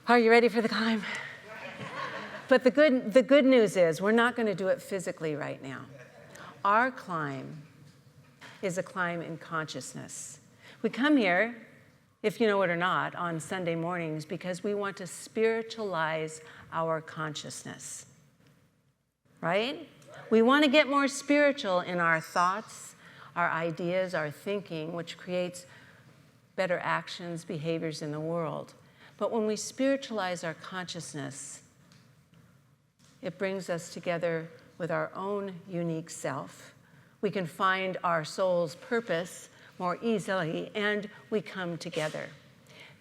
Are you ready for the climb? But the good news is we're not going to do it physically right now. Our climb is a climb in consciousness. We come here, if you know it or not, on Sunday mornings because we want to spiritualize our consciousness, right? We want to get more spiritual in our thoughts, our ideas, our thinking, which creates better actions, behaviors in the world. But when we spiritualize our consciousness, it brings us together with our own unique self. We can find our soul's purpose more easily, and we come together.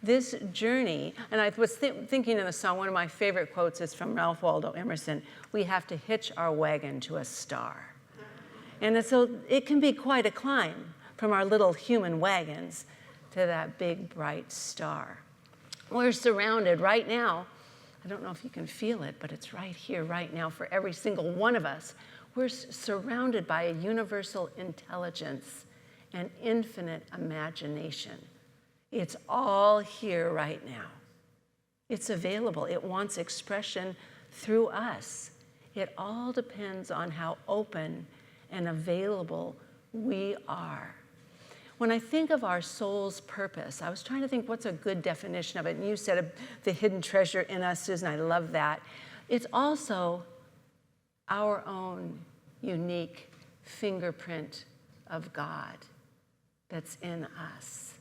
This journey, and I was thinking in the song, one of my favorite quotes is from Ralph Waldo Emerson, we have to hitch our wagon to a star. And so it can be quite a climb from our little human wagons to that big, bright star. We're surrounded right now. I don't know if you can feel it, but it's right here, right now, for every single one of us. We're surrounded by a universal intelligence and infinite imagination. It's all here right now. It's available. It wants expression through us. It all depends on how open and available we are. When I think of our soul's purpose, I was trying to think what's a good definition of it. And you said the hidden treasure in us, Susan. I love that. It's also our own unique fingerprint of God that's in us.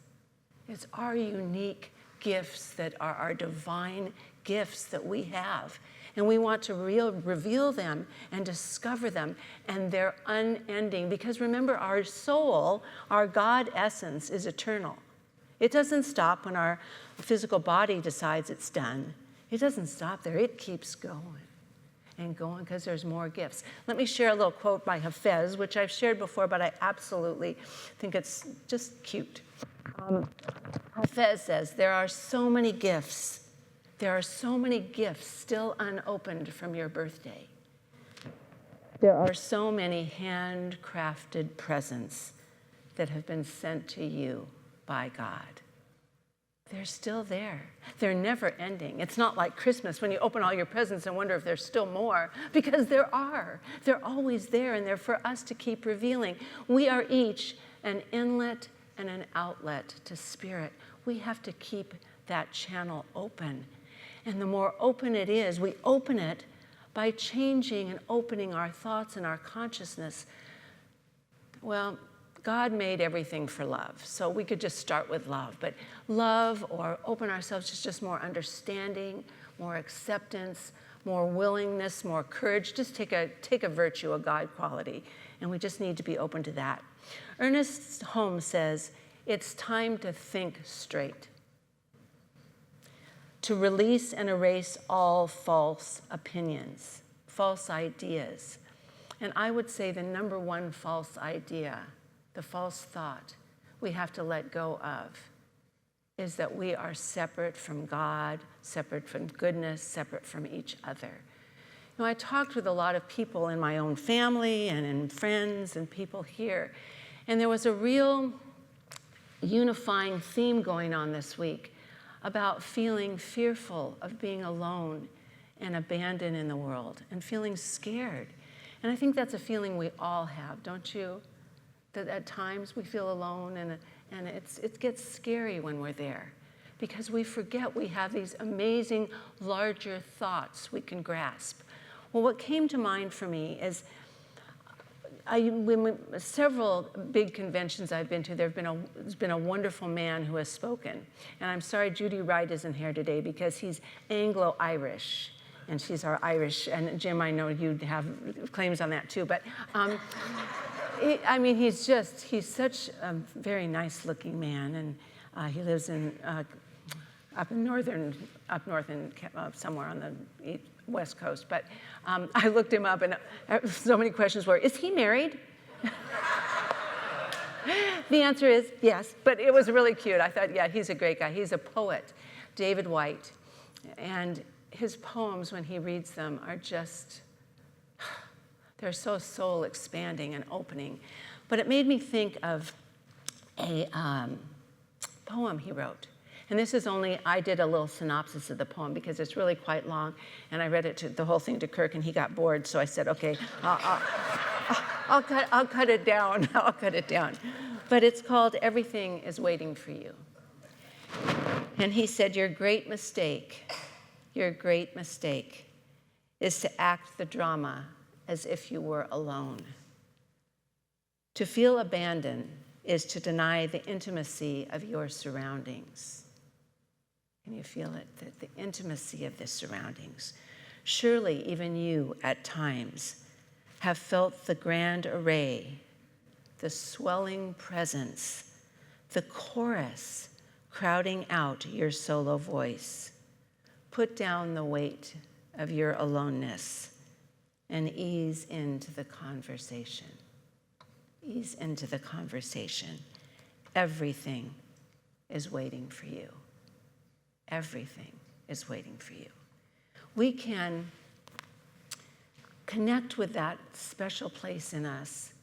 It's our unique gifts that are our divine gifts that we have. And we want to reveal them and discover them, and they're unending. Because remember, our soul, our God essence, is eternal. It doesn't stop when our physical body decides it's done. It doesn't stop there. It keeps going and going because there's more gifts. Let me share a little quote by Hafez, which I've shared before, but I absolutely think it's just cute. Hafez says, there are so many gifts. There are so many gifts still unopened from your birthday. There are so many handcrafted presents that have been sent to you by God. They're still there. They're never ending. It's not like Christmas when you open all your presents and wonder if there's still more, because there are. They're always there, and they're for us to keep revealing. We are each an inlet and an outlet to spirit. We have to keep that channel open. And the more open it is, we open it by changing and opening our thoughts and our consciousness. Well, God made everything for love, so we could just start with love. But love, or open ourselves to just more understanding, more acceptance, more willingness, more courage. Just take a virtue, a God quality, and we just need to be open to that. Ernest Holmes says, it's time to think straight, to release and erase all false opinions, false ideas. And I would say the number one false idea, the false thought we have to let go of, is that we are separate from God, separate from goodness, separate from each other. You know, I talked with a lot of people in my own family and in friends and people here, and there was a real unifying theme going on this week about feeling fearful of being alone and abandoned in the world and feeling scared. And I think that's a feeling we all have, don't you? That at times we feel alone, and it gets scary when we're there because we forget we have these amazing, larger thoughts we can grasp. Well, what came to mind for me is several big conventions I've been to, there's been a wonderful man who has spoken. And I'm sorry Judy Wright isn't here today because he's Anglo-Irish, and she's our Irish. And Jim, I know you have claims on that too. But he's such a very nice looking man, and he lives up north in somewhere on the West Coast. But I looked him up, and so many questions were, is he married? The answer is yes, but it was really cute. I thought, yeah, he's a great guy. He's a poet, David White. And his poems, when he reads them, are just, they're so soul expanding and opening. But it made me think of a poem he wrote. And this is only, I did a little synopsis of the poem because it's really quite long, and I read the whole thing to Kirk, and he got bored, so I said, okay, I'll cut it down. I'll cut it down. But it's called Everything is Waiting for You. And he said, your great mistake is to act the drama as if you were alone. To feel abandoned is to deny the intimacy of your surroundings. Can you feel it? The intimacy of the surroundings. Surely even you, at times, have felt the grand array, the swelling presence, the chorus crowding out your solo voice. Put down the weight of your aloneness and ease into the conversation. Ease into the conversation. Everything is waiting for you. Everything is waiting for you. We can connect with that special place in us.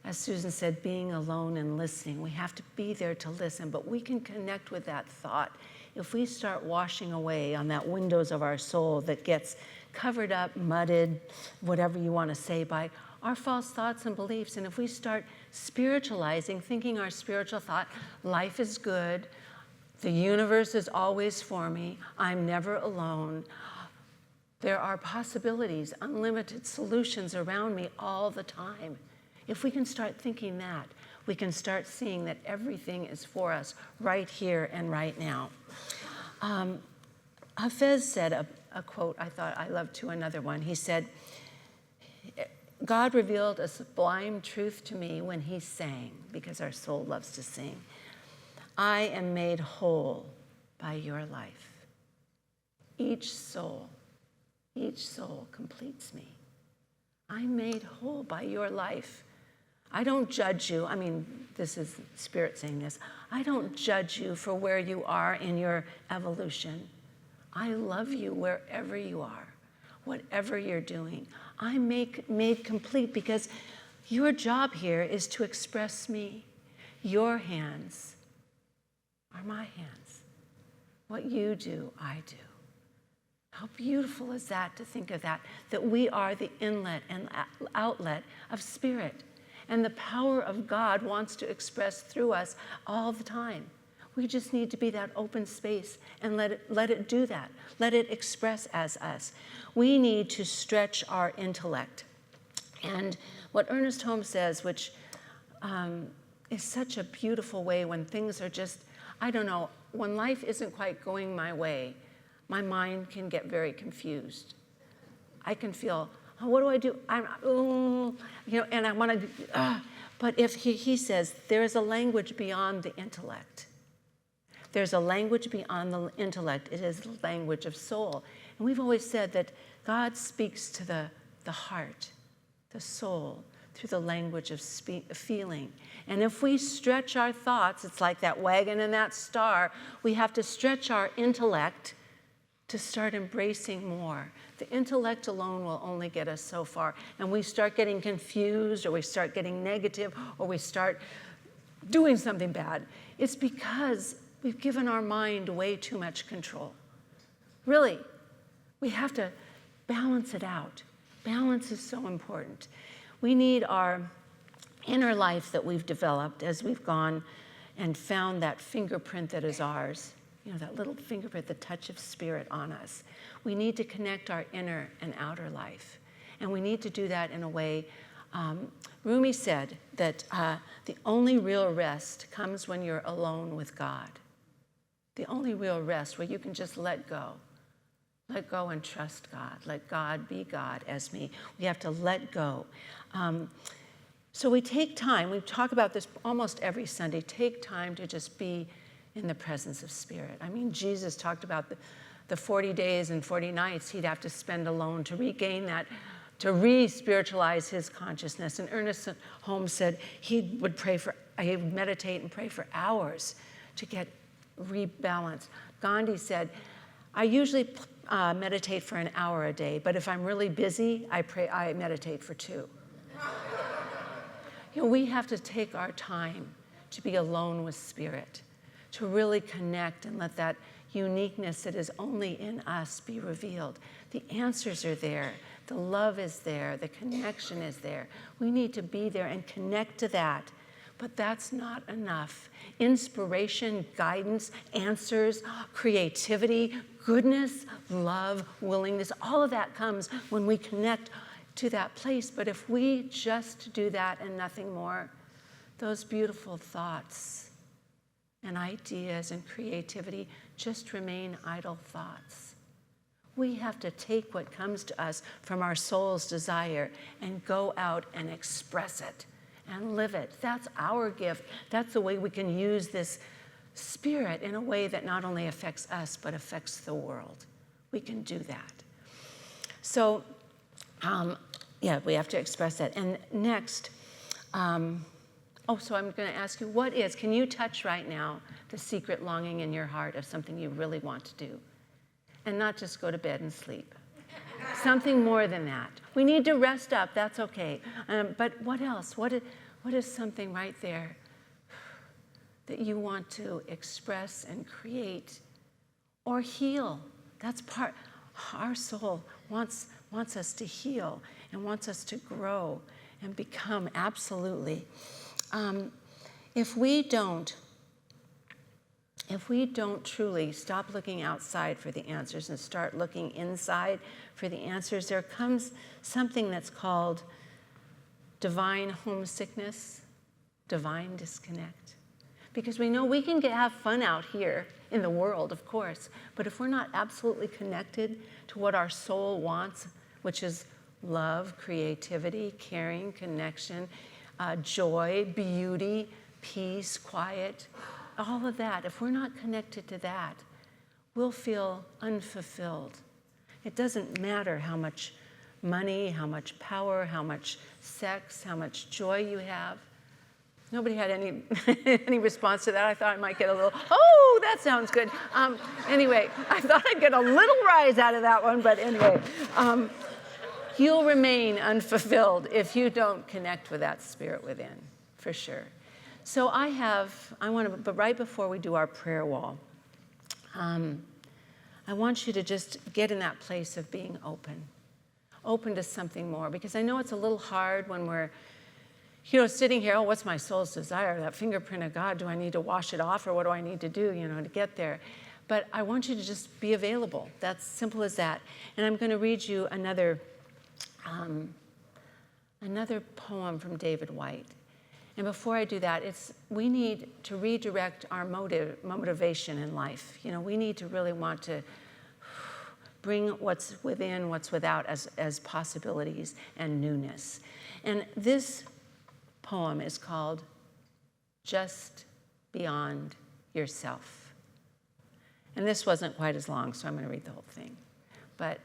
As Susan said, being alone and listening. We have to be there to listen, but we can connect with that thought if we start washing away on that windows of our soul that gets covered up, mudded, whatever you want to say, by our false thoughts and beliefs. And if we start spiritualizing, thinking our spiritual thought, life is good, the universe is always for me, I'm never alone, there are possibilities, unlimited solutions around me all the time. If we can start thinking that, we can start seeing that everything is for us right here and right now. Hafez said a quote I thought I loved too, another one. He said, God revealed a sublime truth to me when he sang, because our soul loves to sing. I am made whole by your life. Each soul completes me. I'm made whole by your life. I don't judge you. I mean, this is Spirit saying this. I don't judge you for where you are in your evolution. I love you wherever you are, whatever you're doing. I'm made complete because your job here is to express me. Your hands are my hands. What you do, I do. How beautiful is that, to think of that we are the inlet and outlet of Spirit. And the power of God wants to express through us all the time. We just need to be that open space and let it do that. Let it express as us. We need to stretch our intellect. And what Ernest Holmes says, which is such a beautiful way when things are just, I don't know, when life isn't quite going my way, my mind can get very confused. I can feel, oh, what do I do? And I want to, but if he says, there is a language beyond the intellect. There's a language beyond the intellect. It is the language of soul. And we've always said that God speaks to the heart, the soul, through the language of feeling. And if we stretch our thoughts, it's like that wagon and that star, we have to stretch our intellect to start embracing more. The intellect alone will only get us so far. And we start getting confused, or we start getting negative, or we start doing something bad. It's because we've given our mind way too much control. Really, we have to balance it out. Balance is so important. We need our inner life that we've developed as we've gone and found that fingerprint that is ours. You know, that little fingerprint, the touch of Spirit on us. We need to connect our inner and outer life. And we need to do that in a way. Rumi said that the only real rest comes when you're alone with God. The only real rest where you can just let go. Let go and trust God. Let God be God as me. We have to let go. So we take time. We talk about this almost every Sunday. Take time to just be in the presence of Spirit. I mean, Jesus talked about the 40 days and 40 nights he'd have to spend alone to regain that, to re-spiritualize his consciousness. And Ernest Holmes said he would meditate and pray for hours to get rebalanced. Gandhi said, I usually meditate for an hour a day, but if I'm really busy, I meditate for 2. You know, we have to take our time to be alone with Spirit, to really connect and let that uniqueness that is only in us be revealed. The answers are there. The love is there. The connection is there. We need to be there and connect to that. But that's not enough. Inspiration, guidance, answers, creativity, goodness, love, willingness, all of that comes when we connect to that place. But if we just do that and nothing more, those beautiful thoughts and ideas and creativity just remain idle thoughts. We have to take what comes to us from our soul's desire and go out and express it and live it. That's our gift. That's the way we can use this spirit in a way that not only affects us, but affects the world. We can do that. So, we have to express that. And next, so I'm going to ask you, can you touch right now the secret longing in your heart of something you really want to do? And not just go to bed and sleep. Something more than that. We need to rest up, that's okay. But what else? What is something right there that you want to express and create or heal? That's part, our soul wants us to heal and wants us to grow and become absolutely. If we don't truly stop looking outside for the answers and start looking inside for the answers, there comes something that's called divine homesickness, divine disconnect. Because we know we can have fun out here in the world, of course, but if we're not absolutely connected to what our soul wants, which is love, creativity, caring, connection, joy, beauty, peace, quiet, all of that, if we're not connected to that, we'll feel unfulfilled. It doesn't matter how much money, how much power, how much sex, how much joy you have. Nobody had any response to that. I thought I might get a little, oh, that sounds good. Anyway, I thought I'd get a little rise out of that one, but anyway. You'll remain unfulfilled if you don't connect with that spirit within, for sure. So but right before we do our prayer wall, I want you to just get in that place of being open to something more, because I know it's a little hard when we're, sitting here, what's my soul's desire? That fingerprint of God, do I need to wash it off, or what do I need to do, to get there? But I want you to just be available. That's simple as that. And I'm going to read you another poem from David White. And before I do that, we need to redirect our motivation in life. We need to really want to bring what's within, what's without as possibilities and newness. And this poem is called Just Beyond Yourself. And this wasn't quite as long, so I'm going to read the whole thing. But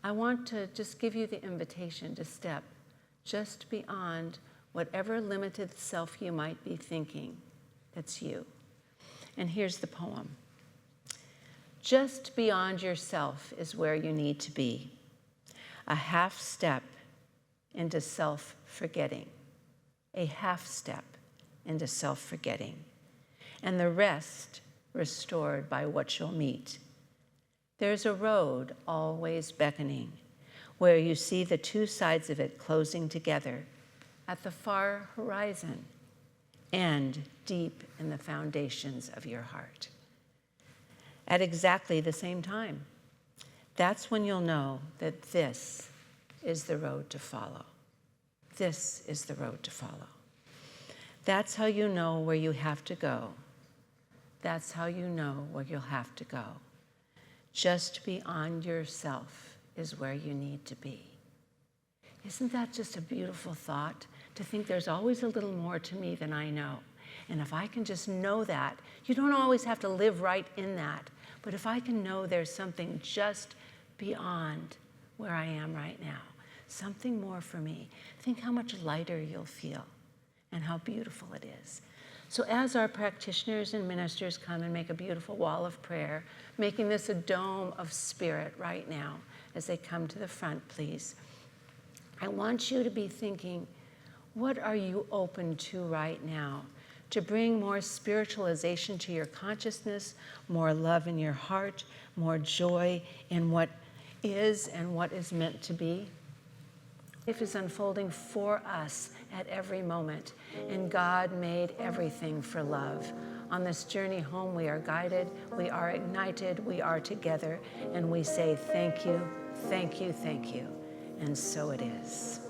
I want to just give you the invitation to step just beyond whatever limited self you might be thinking that's you. And here's the poem. Just beyond yourself is where you need to be. A half step into self-forgetting. A half step into self-forgetting. And the rest restored by what you'll meet. There's a road always beckoning, where you see the two sides of it closing together at the far horizon and deep in the foundations of your heart. At exactly the same time, that's when you'll know that this is the road to follow. This is the road to follow. That's how you know where you have to go. That's how you know where you'll have to go. Just beyond yourself is where you need to be. Isn't that just a beautiful thought? To think there's always a little more to me than I know. And if I can just know that, you don't always have to live right in that. But if I can know there's something just beyond where I am right now, something more for me, think how much lighter you'll feel and how beautiful it is. So as our practitioners and ministers come and make a beautiful wall of prayer, making this a dome of spirit right now, as they come to the front, please, I want you to be thinking, what are you open to right now to bring more spiritualization to your consciousness, more love in your heart, more joy in what is and what is meant to be. Life is unfolding for us at every moment, and God made everything for love. On this journey home, we are guided, we are ignited, we are together, and we say thank you, thank you, thank you. And so it is.